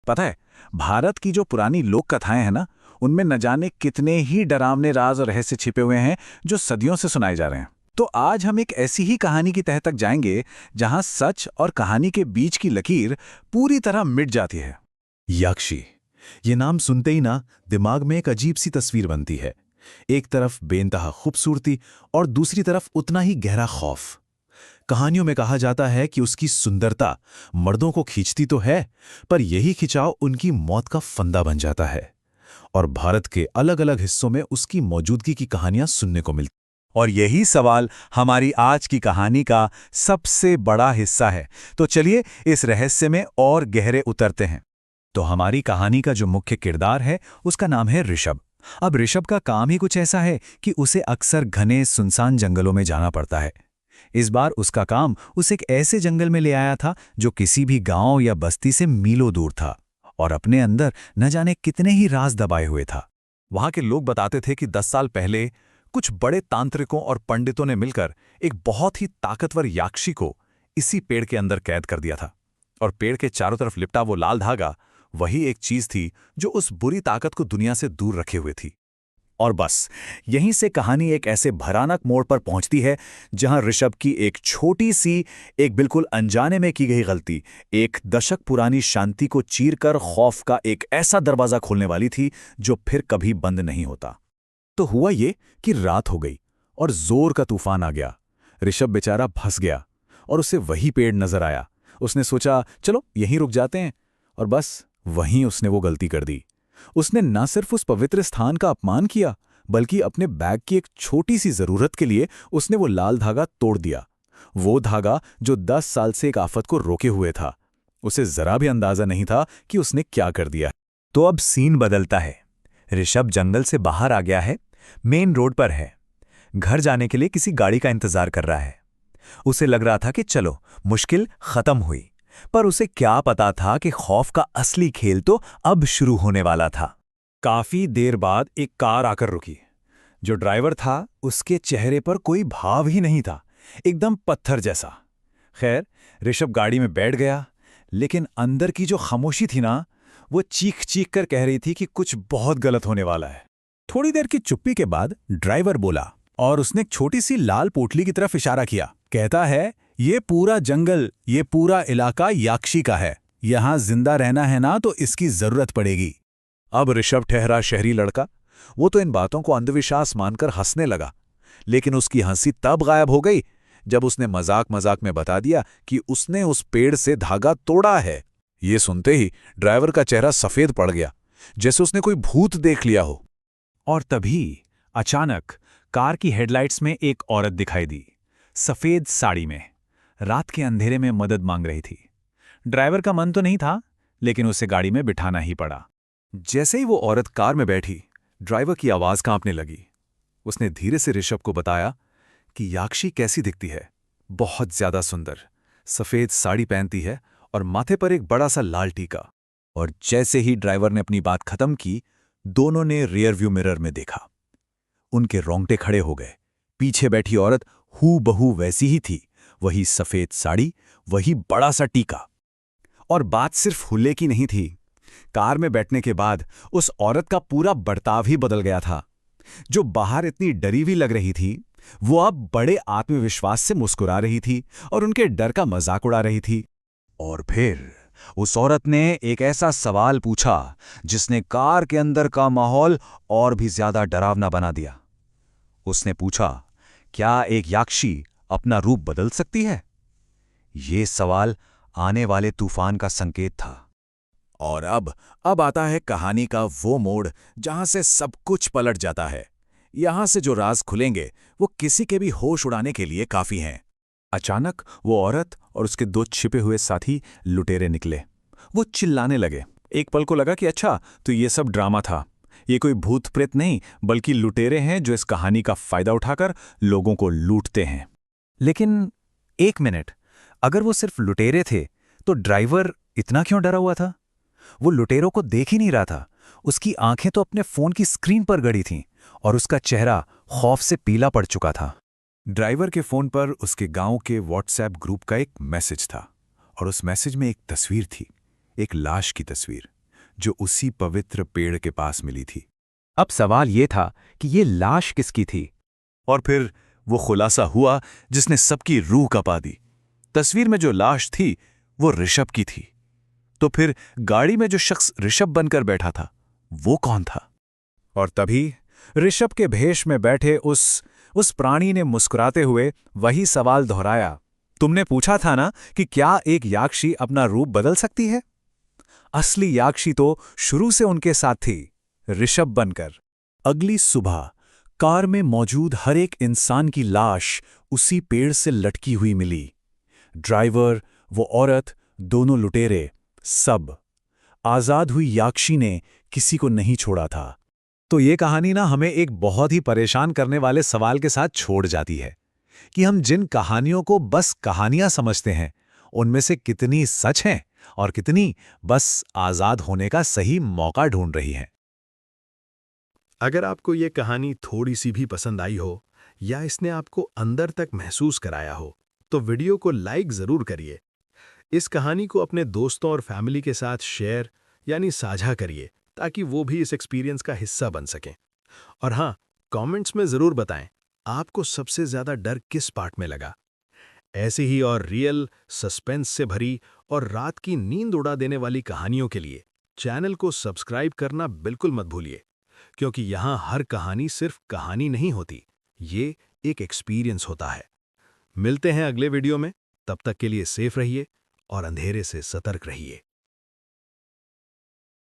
पता है, भारत की जो पुरानी लोक कथाएं हैं ना, उनमें न जाने कितने ही डरावने राज और रहस्य छिपे हुए हैं जो सदियों से सुनाए जा रहे हैं। तो आज हम एक ऐसी ही कहानी की तह तक जाएंगे जहां सच और कहानी के बीच की लकीर पूरी तरह मिट जाती है। याक्षी, ये नाम सुनते ही ना दिमाग में एक अजीब सी तस्वीर बनती है। एक तरफ बेइंतहा खूबसूरती और दूसरी तरफ उतना ही गहरा खौफ। कहानियों में कहा जाता है कि उसकी सुंदरता मर्दों को खींचती तो है, पर यही खिंचाव उनकी मौत का फंदा बन जाता है। और भारत के अलग अलग हिस्सों में उसकी मौजूदगी की कहानियां सुनने को मिलती। और यही सवाल हमारी आज की कहानी का सबसे बड़ा हिस्सा है। तो चलिए इस रहस्य में और गहरे उतरते हैं। तो हमारी कहानी का जो मुख्य किरदार है उसका नाम है ऋषभ। अब ऋषभ का काम ही कुछ ऐसा है कि उसे अक्सर घने सुनसान जंगलों में जाना पड़ता है। इस बार उसका काम उसे एक ऐसे जंगल में ले आया था जो किसी भी गांव या बस्ती से मीलों दूर था और अपने अंदर न जाने कितने ही राज दबाए हुए था। वहां के लोग बताते थे कि 10 साल पहले कुछ बड़े तांत्रिकों और पंडितों ने मिलकर एक बहुत ही ताकतवर याक्षी को इसी पेड़ के अंदर कैद कर दिया था। और पेड़ के चारों तरफ लिपटा वो लाल धागा वही एक चीज थी जो उस बुरी ताकत को दुनिया से दूर रखे हुए थी। और बस यहीं से कहानी एक ऐसे भयानक मोड़ पर पहुंचती है जहां ऋषभ की एक छोटी सी, एक बिल्कुल अनजाने में की गई गलती एक दशक पुरानी शांति को चीरकर खौफ का एक ऐसा दरवाजा खोलने वाली थी जो फिर कभी बंद नहीं होता। तो हुआ ये कि रात हो गई और जोर का तूफान आ गया। ऋषभ बेचारा फंस गया और उसे वही पेड़ नजर आया। उसने सोचा चलो यहीं रुक जाते हैं, और बस वहीं उसने वो गलती कर दी। उसने न सिर्फ उस पवित्र स्थान का अपमान किया, बल्कि अपने बैग की एक छोटी सी जरूरत के लिए उसने वो लाल धागा तोड़ दिया। वो धागा जो 10 साल से एक आफत को रोके हुए था। उसे जरा भी अंदाजा नहीं था कि उसने क्या कर दिया। तो अब सीन बदलता है। ऋषभ जंगल से बाहर आ गया है, मेन रोड पर है। घर जाने के लिए किसी गाड़ी का इंतजार कर रहा है। उसे लग रहा था कि चलो मुश्किल खत्म हुई, पर उसे क्या पता था कि खौफ का असली खेल तो अब शुरू होने वाला था। काफी देर बाद एक कार आकर रुकी। जो ड्राइवर था उसके चेहरे पर कोई भाव ही नहीं था, एकदम पत्थर जैसा। खैर, ऋषभ गाड़ी में बैठ गया, लेकिन अंदर की जो खामोशी थी ना, वो चीख चीख कर कह रही थी कि कुछ बहुत गलत होने वाला है। थोड़ी देर की चुप्पी के बाद ड्राइवर बोला और उसने एक छोटी सी लाल पोटली की तरफ इशारा किया। कहता है, ये पूरा जंगल, ये पूरा इलाका याक्षी का है। यहां जिंदा रहना है ना तो इसकी जरूरत पड़ेगी। अब ऋषभ ठहरा शहरी लड़का, वो तो इन बातों को अंधविश्वास मानकर हंसने लगा, लेकिन उसकी हंसी तब गायब हो गई जब उसने मजाक मजाक में बता दिया कि उसने उस पेड़ से धागा तोड़ा है। ये सुनते ही ड्राइवर का चेहरा सफेद पड़ गया, जैसे उसने कोई भूत देख लिया हो। और तभी अचानक कार की हेडलाइट्स में एक औरत दिखाई दी, सफेद साड़ी में, रात के अंधेरे में मदद मांग रही थी। ड्राइवर का मन तो नहीं था, लेकिन उसे गाड़ी में बिठाना ही पड़ा। जैसे ही वो औरत कार में बैठी, ड्राइवर की आवाज कांपने लगी। उसने धीरे से ऋषभ को बताया कि याक्षी कैसी दिखती है। बहुत ज्यादा सुंदर, सफेद साड़ी पहनती है और माथे पर एक बड़ा सा लाल टीका। और जैसे ही ड्राइवर ने अपनी बात खत्म की, दोनों ने रियर व्यू मिरर में देखा। उनके रोंगटे खड़े हो गए। पीछे बैठी औरत हूबहू वैसी ही थी, वही सफेद साड़ी, वही बड़ा सा टीका। और बात सिर्फ हुल्ले की नहीं थी। कार में बैठने के बाद उस औरत का पूरा बर्ताव ही बदल गया था। जो बाहर इतनी डरी हुई लग रही थी, वो अब बड़े आत्मविश्वास से मुस्कुरा रही थी और उनके डर का मजाक उड़ा रही थी। और फिर उस औरत ने एक ऐसा सवाल पूछा जिसने कार के अंदर का माहौल और भी ज्यादा डरावना बना दिया। उसने पूछा, क्या एक याक्षी अपना रूप बदल सकती है? ये सवाल आने वाले तूफान का संकेत था। और अब आता है कहानी का वो मोड़ जहां से सब कुछ पलट जाता है। यहां से जो राज खुलेंगे वो किसी के भी होश उड़ाने के लिए काफी हैं। अचानक वो औरत और उसके 2 छिपे हुए साथी लुटेरे निकले। वो चिल्लाने लगे। एक पल को लगा कि अच्छा, तो ये सब ड्रामा था। ये कोई भूत प्रेत नहीं, बल्कि लुटेरे हैं जो इस कहानी का फायदा उठाकर लोगों को लूटते हैं। लेकिन एक मिनट, अगर वो सिर्फ लुटेरे थे तो ड्राइवर इतना क्यों डरा हुआ था? वो लुटेरों को देख ही नहीं रहा था। उसकी आंखें तो अपने फोन की स्क्रीन पर गड़ी थीं और उसका चेहरा खौफ से पीला पड़ चुका था। ड्राइवर के फोन पर उसके गांव के व्हाट्सएप ग्रुप का एक मैसेज था और उस मैसेज में एक तस्वीर थी, एक लाश की तस्वीर। जो उसी पवित्र पेड़ के पास मिली थी। अब सवाल ये था कि ये लाश किसकी थी। और फिर वो खुलासा हुआ जिसने सबकी रूह कपा दी। तस्वीर में जो लाश थी वो ऋषभ की थी। तो फिर गाड़ी में जो शख्स ऋषभ बनकर बैठा था वो कौन था? और तभी ऋषभ के भेष में बैठे उस प्राणी ने मुस्कुराते हुए वही सवाल दोहराया। तुमने पूछा था ना कि क्या एक याक्षी अपना रूप बदल सकती है? असली याक्षी तो शुरू से उनके साथ थी, ऋषभ बनकर। अगली सुबह कार में मौजूद हर एक इंसान की लाश उसी पेड़ से लटकी हुई मिली। ड्राइवर, वो औरत, दोनों लुटेरे, सब। आजाद हुई याक्षी ने किसी को नहीं छोड़ा था। तो ये कहानी ना हमें एक बहुत ही परेशान करने वाले सवाल के साथ छोड़ जाती है कि हम जिन कहानियों को बस कहानियां समझते हैं उनमें से कितनी सच हैं और कितनी बस आजाद होने का सही मौका ढूंढ रही हैं। अगर आपको ये कहानी थोड़ी सी भी पसंद आई हो या इसने आपको अंदर तक महसूस कराया हो तो वीडियो को लाइक ज़रूर करिए। इस कहानी को अपने दोस्तों और फैमिली के साथ शेयर यानी साझा करिए ताकि वो भी इस एक्सपीरियंस का हिस्सा बन सकें। और हाँ, कमेंट्स में ज़रूर बताएं आपको सबसे ज़्यादा डर किस पार्ट में लगा। ऐसी ही और रियल, सस्पेंस से भरी और रात की नींद उड़ा देने वाली कहानियों के लिए चैनल को सब्सक्राइब करना बिल्कुल मत भूलिए, क्योंकि यहाँ हर कहानी सिर्फ कहानी नहीं होती, ये एक एक्सपीरियंस होता है। मिलते हैं अगले वीडियो में, तब तक के लिए सेफ रहिए और अंधेरे से सतर्क रहिए।